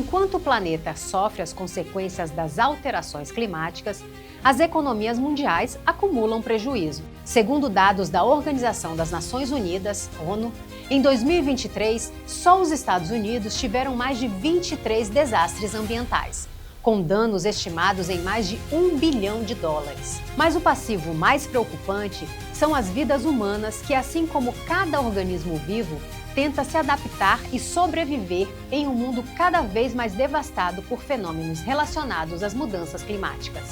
Enquanto o planeta sofre as consequências das alterações climáticas, as economias mundiais acumulam prejuízo. Segundo dados da Organização das Nações Unidas, ONU, em 2023, só os Estados Unidos tiveram mais de 23 desastres ambientais, com danos estimados em mais de US$ 1 bilhão. Mas o passivo mais preocupante são as vidas humanas que, assim como cada organismo vivo, tenta se adaptar e sobreviver em um mundo cada vez mais devastado por fenômenos relacionados às mudanças climáticas.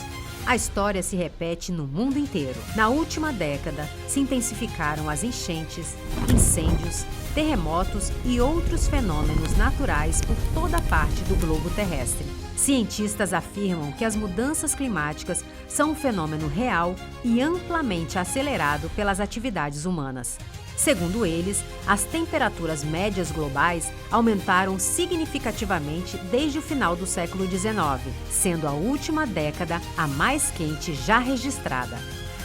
A história se repete no mundo inteiro. Na última década, se intensificaram as enchentes, incêndios, terremotos e outros fenômenos naturais por toda parte do globo terrestre. Cientistas afirmam que as mudanças climáticas são um fenômeno real e amplamente acelerado pelas atividades humanas. Segundo eles, as temperaturas médias globais aumentaram significativamente desde o final do século XIX, sendo a última década a mais quente já registrada.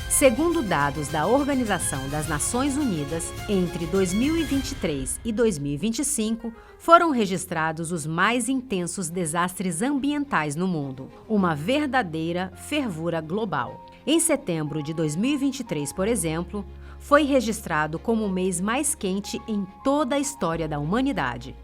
Segundo dados da Organização das Nações Unidas, entre 2023 e 2025, foram registrados os mais intensos desastres ambientais no mundo, uma verdadeira fervura global. Em setembro de 2023, por exemplo, foi registrado como o mês mais quente em toda a história da humanidade.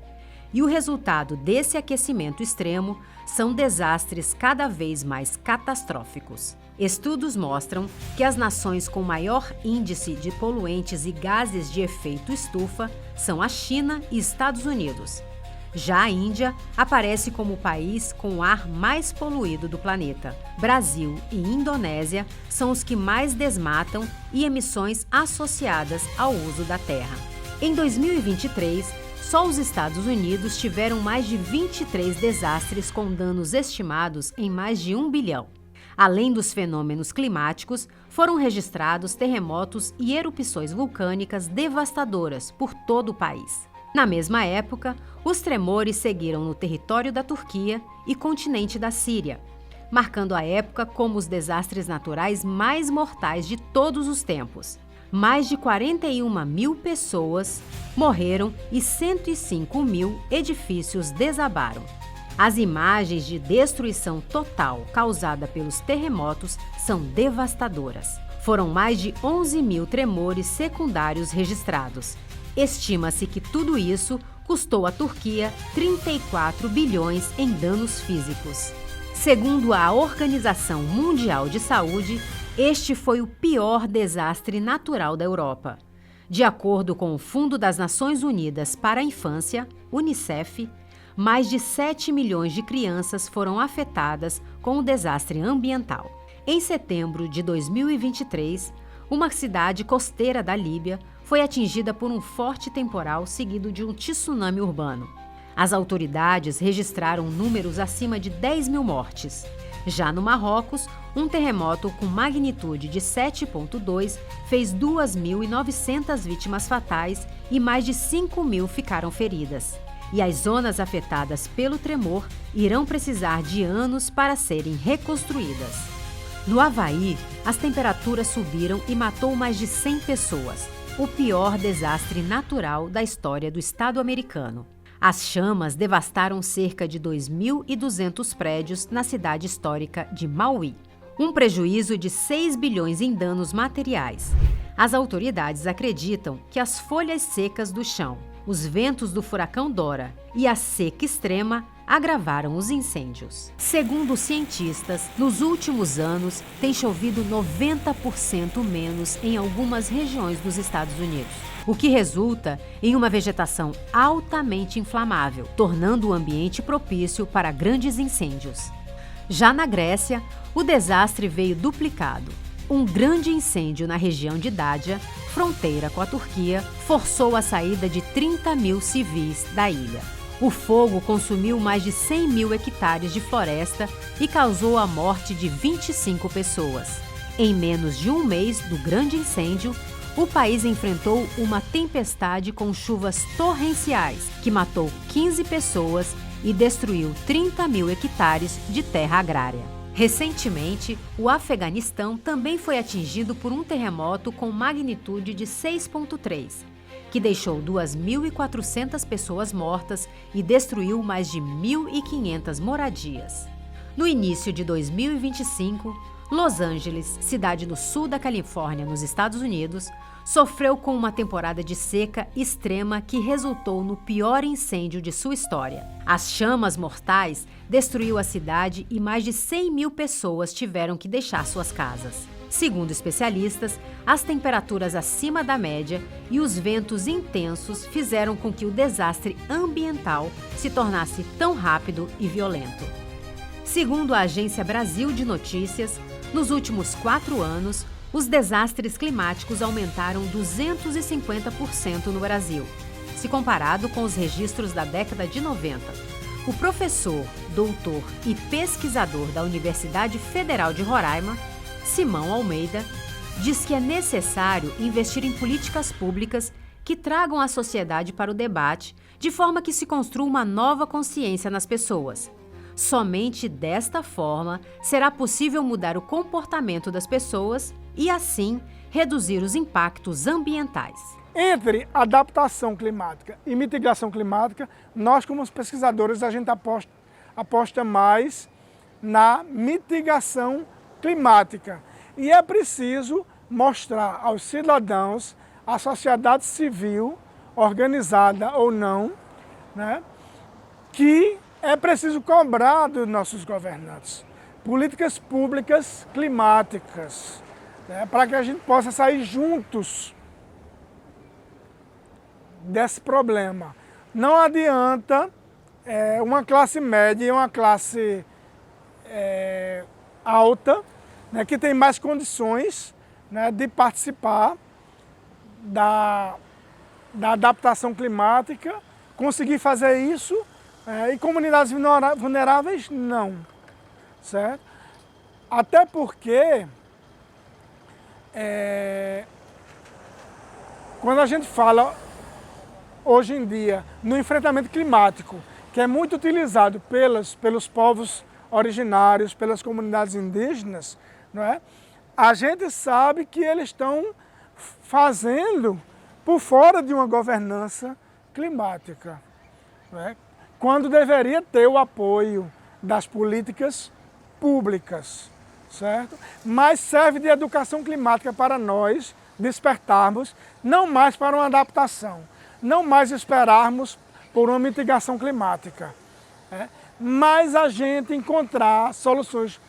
E o resultado desse aquecimento extremo são desastres cada vez mais catastróficos. Estudos mostram que as nações com maior índice de poluentes e gases de efeito estufa são a China e Estados Unidos. Já a Índia aparece como o país com o ar mais poluído do planeta. Brasil e Indonésia são os que mais desmatam e emissões associadas ao uso da terra. Em 2023, só os Estados Unidos tiveram mais de 23 desastres com danos estimados em mais de 1 bilhão. Além dos fenômenos climáticos, foram registrados terremotos e erupções vulcânicas devastadoras por todo o país. Na mesma época, os tremores seguiram no território da Turquia e continente da Síria, marcando a época como os desastres naturais mais mortais de todos os tempos. Mais de 41 mil pessoas morreram e 105 mil edifícios desabaram. As imagens de destruição total causada pelos terremotos são devastadoras. Foram mais de 11 mil tremores secundários registrados. Estima-se que tudo isso custou à Turquia 34 bilhões em danos físicos. Segundo a Organização Mundial de Saúde, este foi o pior desastre natural da Europa. De acordo com o Fundo das Nações Unidas para a Infância, UNICEF, mais de 7 milhões de crianças foram afetadas com o desastre ambiental. Em setembro de 2023, uma cidade costeira da Líbia foi atingida por um forte temporal seguido de um tsunami urbano. As autoridades registraram números acima de 10 mil mortes. Já no Marrocos, um terremoto com magnitude de 7,2 fez 2.900 vítimas fatais e mais de 5 mil ficaram feridas. E as zonas afetadas pelo tremor irão precisar de anos para serem reconstruídas. No Havaí, as temperaturas subiram e matou mais de 100 pessoas, o pior desastre natural da história do estado americano. As chamas devastaram cerca de 2.200 prédios na cidade histórica de Maui, um prejuízo de 6 bilhões em danos materiais. As autoridades acreditam que as folhas secas do chão, os ventos do furacão Dora e a seca extrema agravaram os incêndios. Segundo os cientistas, nos últimos anos tem chovido 90% menos em algumas regiões dos Estados Unidos, o que resulta em uma vegetação altamente inflamável, tornando o ambiente propício para grandes incêndios. Já na Grécia, o desastre veio duplicado. Um grande incêndio na região de Dádia, fronteira com a Turquia, forçou a saída de 30 mil civis da ilha. O fogo consumiu mais de 100 mil hectares de floresta e causou a morte de 25 pessoas. Em menos de um mês do grande incêndio, o país enfrentou uma tempestade com chuvas torrenciais, que matou 15 pessoas e destruiu 30 mil hectares de terra agrária. Recentemente, o Afeganistão também foi atingido por um terremoto com magnitude de 6,3 que deixou 2.400 pessoas mortas e destruiu mais de 1.500 moradias. No início de 2025, Los Angeles, cidade no sul da Califórnia, nos Estados Unidos, sofreu com uma temporada de seca extrema que resultou no pior incêndio de sua história. As chamas mortais destruiu a cidade e mais de 100.000 pessoas tiveram que deixar suas casas. Segundo especialistas, as temperaturas acima da média e os ventos intensos fizeram com que o desastre ambiental se tornasse tão rápido e violento. Segundo a Agência Brasil de Notícias, nos últimos 4 anos, os desastres climáticos aumentaram 250% no Brasil, se comparado com os registros da década de 90. O professor, doutor e pesquisador da Universidade Federal de Roraima, Simão Almeida, diz que é necessário investir em políticas públicas que tragam a sociedade para o debate, de forma que se construa uma nova consciência nas pessoas. Somente desta forma será possível mudar o comportamento das pessoas e, assim, reduzir os impactos ambientais. Entre adaptação climática e mitigação climática, nós, como pesquisadores, a gente aposta mais na mitigação climática. E é preciso mostrar aos cidadãos, à sociedade civil, organizada ou não, né, que é preciso cobrar dos nossos governantes políticas públicas climáticas, né, para que a gente possa sair juntos desse problema. Não adianta uma classe média e uma classe alta, né, que tem mais condições, né, de participar da adaptação climática, conseguir fazer isso, e comunidades vulneráveis não, certo? Até porque quando a gente fala hoje em dia no enfrentamento climático, que é muito utilizado pelos povos originários, pelas comunidades indígenas, não é? A gente sabe que eles estão fazendo por fora de uma governança climática, não é? Quando deveria ter o apoio das políticas públicas, certo? Mas serve de educação climática para nós despertarmos, não mais para uma adaptação, não mais esperarmos por uma mitigação climática, mas a gente encontrar soluções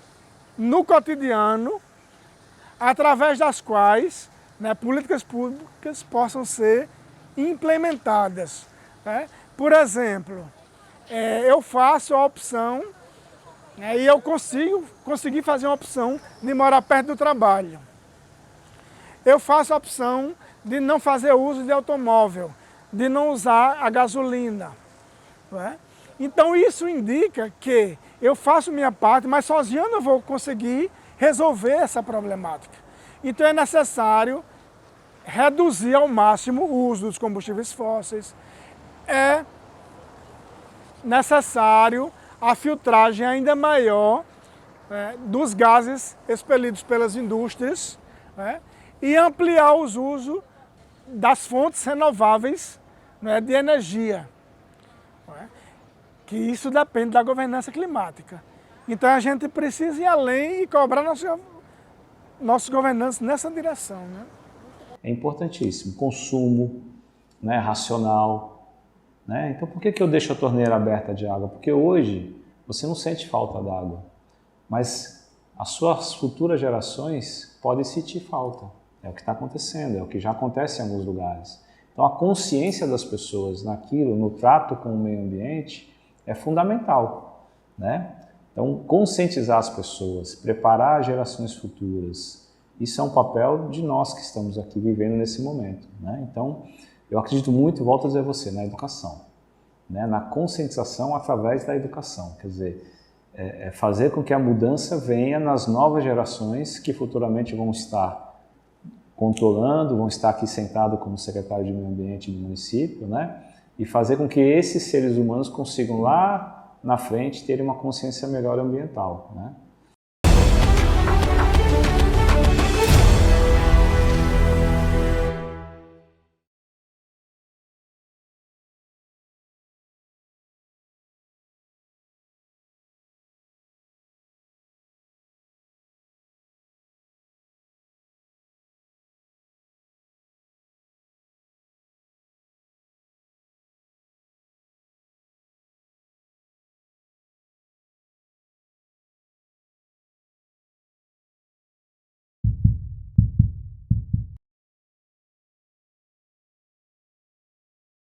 no cotidiano, através das quais, né, políticas públicas possam ser implementadas, né? Por exemplo, eu faço a opção, e eu consegui fazer uma opção de morar perto do trabalho. Eu faço a opção de não fazer uso de automóvel, de não usar a gasolina, não é? Então isso indica que eu faço minha parte, mas sozinho eu não vou conseguir resolver essa problemática. Então é necessário reduzir ao máximo o uso dos combustíveis fósseis, é necessário a filtragem ainda maior dos gases expelidos pelas indústrias, e ampliar os usos das fontes renováveis, de energia, que isso depende da governança climática. Então a gente precisa ir além e cobrar nossos governantes nessa direção, né? É importantíssimo, consumo, né, racional, né? Então por que eu deixo a torneira aberta de água? Porque hoje você não sente falta d'água, mas as suas futuras gerações podem sentir falta. É o que está acontecendo, é o que já acontece em alguns lugares. Então a consciência das pessoas naquilo, no trato com o meio ambiente, é fundamental, né? Então conscientizar as pessoas, preparar gerações futuras, isso é um papel de nós que estamos aqui vivendo nesse momento, né? Então eu acredito muito, volto a dizer a você, na educação, né? Na conscientização através da educação, quer dizer, fazer com que a mudança venha nas novas gerações que futuramente vão estar controlando, vão estar aqui sentados como secretário de meio ambiente do município, né? E fazer com que esses seres humanos consigam lá na frente terem uma consciência melhor ambiental, né?